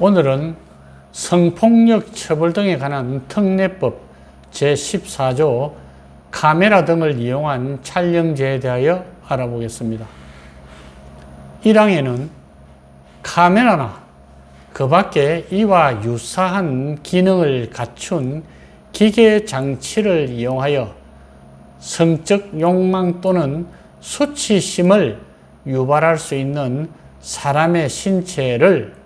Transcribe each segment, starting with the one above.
오늘은 성폭력 처벌 등에 관한 특례법 제14조 카메라 등을 이용한 촬영죄에 대하여 알아보겠습니다. 1항에는 카메라나 그 밖에 이와 유사한 기능을 갖춘 기계 장치를 이용하여 성적 욕망 또는 수치심을 유발할 수 있는 사람의 신체를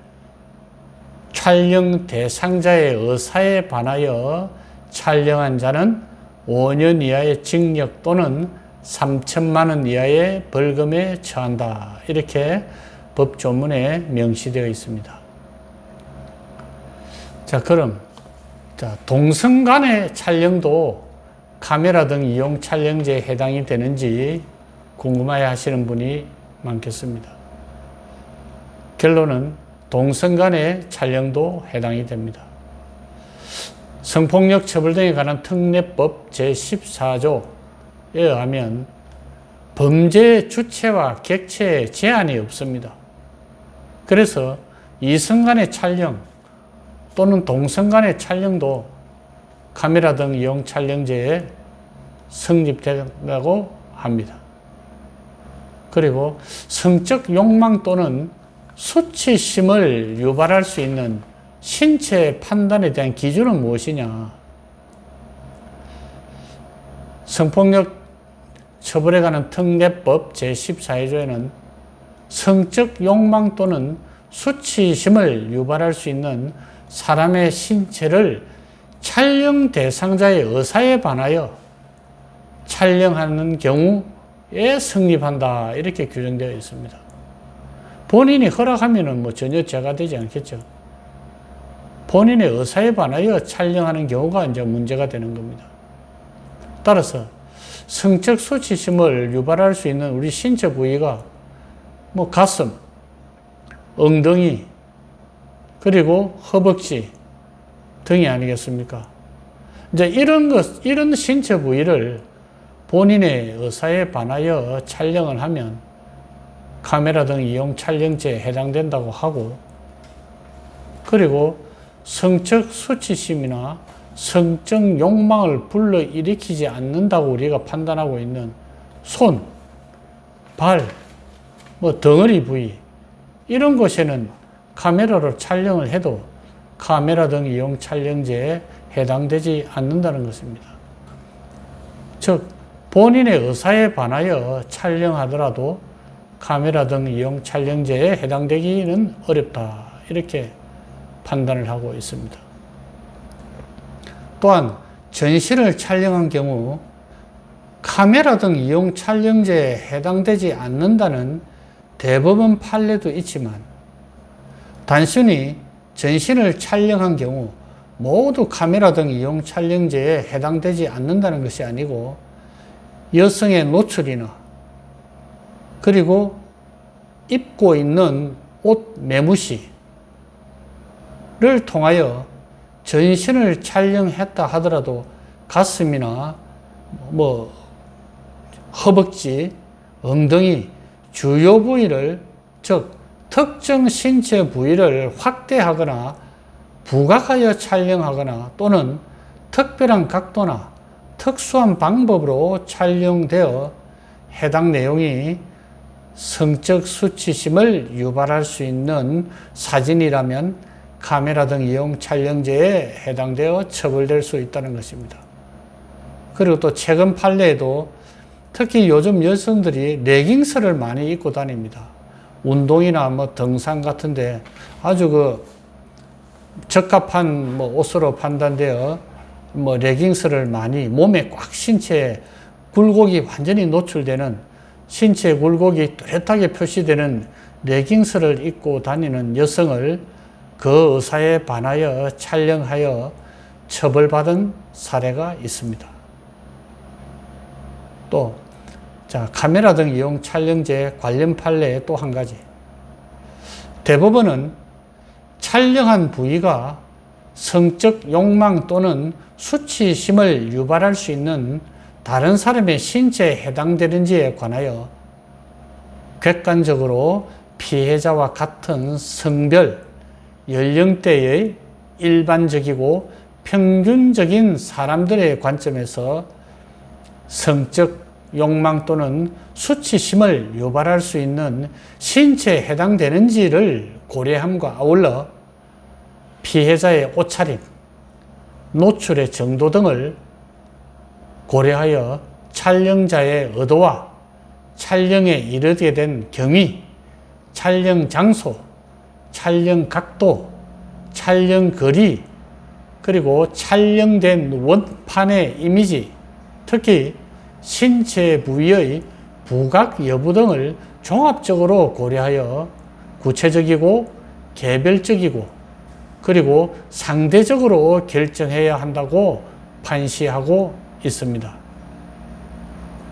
촬영 대상자의 의사에 반하여 촬영한 자는 5년 이하의 징역 또는 3천만 원 이하의 벌금에 처한다. 이렇게 법조문에 명시되어 있습니다. 자, 그럼 동성 간의 촬영도 카메라 등 이용 촬영죄에 해당이 되는지 궁금해 하시는 분이 많겠습니다. 결론은 동성 간의 촬영도 해당이 됩니다. 성폭력 처벌 등에 관한 특례법 제14조에 의하면 범죄의 주체와 객체에 제한이 없습니다. 그래서 이성 간의 촬영 또는 동성 간의 촬영도 카메라 등 이용 촬영죄에 성립된다고 합니다. 그리고 성적 욕망 또는 수치심을 유발할 수 있는 신체 판단에 대한 기준은 무엇이냐? 성폭력 처벌에 관한 특례법 제14조에는 성적 욕망 또는 수치심을 유발할 수 있는 사람의 신체를 촬영 대상자의 의사에 반하여 촬영하는 경우에 성립한다. 이렇게 규정되어 있습니다. 본인이 허락하면 전혀 죄가 되지 않겠죠. 본인의 의사에 반하여 촬영하는 경우가 이제 문제가 되는 겁니다. 따라서 성적 수치심을 유발할 수 있는 우리 신체 부위가 가슴, 엉덩이, 그리고 허벅지 등이 아니겠습니까? 이제 이런 신체 부위를 본인의 의사에 반하여 촬영을 하면 카메라 등 이용 촬영죄에 해당된다고 하고, 그리고 성적 수치심이나 성적 욕망을 불러일으키지 않는다고 우리가 판단하고 있는 손, 발, 덩어리 부위 이런 곳에는 카메라로 촬영을 해도 카메라 등 이용 촬영죄에 해당되지 않는다는 것입니다. 즉 본인의 의사에 반하여 촬영하더라도 카메라 등 이용 촬영죄에 해당되기는 어렵다. 이렇게 판단을 하고 있습니다. 또한 전신을 촬영한 경우 카메라 등 이용 촬영죄에 해당되지 않는다는 대법원 판례도 있지만 단순히 전신을 촬영한 경우 모두 카메라 등 이용 촬영죄에 해당되지 않는다는 것이 아니고 여성의 노출이나 그리고 입고 있는 옷 매무시를 통하여 전신을 촬영했다 하더라도 가슴이나 허벅지, 엉덩이, 주요 부위를 즉 특정 신체 부위를 확대하거나 부각하여 촬영하거나 또는 특별한 각도나 특수한 방법으로 촬영되어 해당 내용이 성적 수치심을 유발할 수 있는 사진이라면 카메라 등 이용 촬영죄에 해당되어 처벌될 수 있다는 것입니다. 그리고 또 최근 판례에도 특히 요즘 여성들이 레깅스를 많이 입고 다닙니다. 운동이나 등산 같은데 아주 적합한 옷으로 판단되어 레깅스를 많이 몸에 꽉 신체에 굴곡이 완전히 노출되는 신체 굴곡이 뚜렷하게 표시되는 레깅스를 입고 다니는 여성을 그 의사에 반하여 촬영하여 처벌받은 사례가 있습니다. 또 카메라 등 이용 촬영죄 관련 판례 또 한 가지. 대법원은 촬영한 부위가 성적 욕망 또는 수치심을 유발할 수 있는 다른 사람의 신체에 해당되는지에 관하여 객관적으로 피해자와 같은 성별, 연령대의 일반적이고 평균적인 사람들의 관점에서 성적 욕망 또는 수치심을 유발할 수 있는 신체에 해당되는지를 고려함과 아울러 피해자의 옷차림, 노출의 정도 등을 고려하여 촬영자의 의도와 촬영에 이르게 된 경위, 촬영 장소, 촬영 각도, 촬영 거리, 그리고 촬영된 원판의 이미지, 특히 신체 부위의 부각 여부 등을 종합적으로 고려하여 구체적이고 개별적이고 그리고 상대적으로 결정해야 한다고 판시하고 있습니다.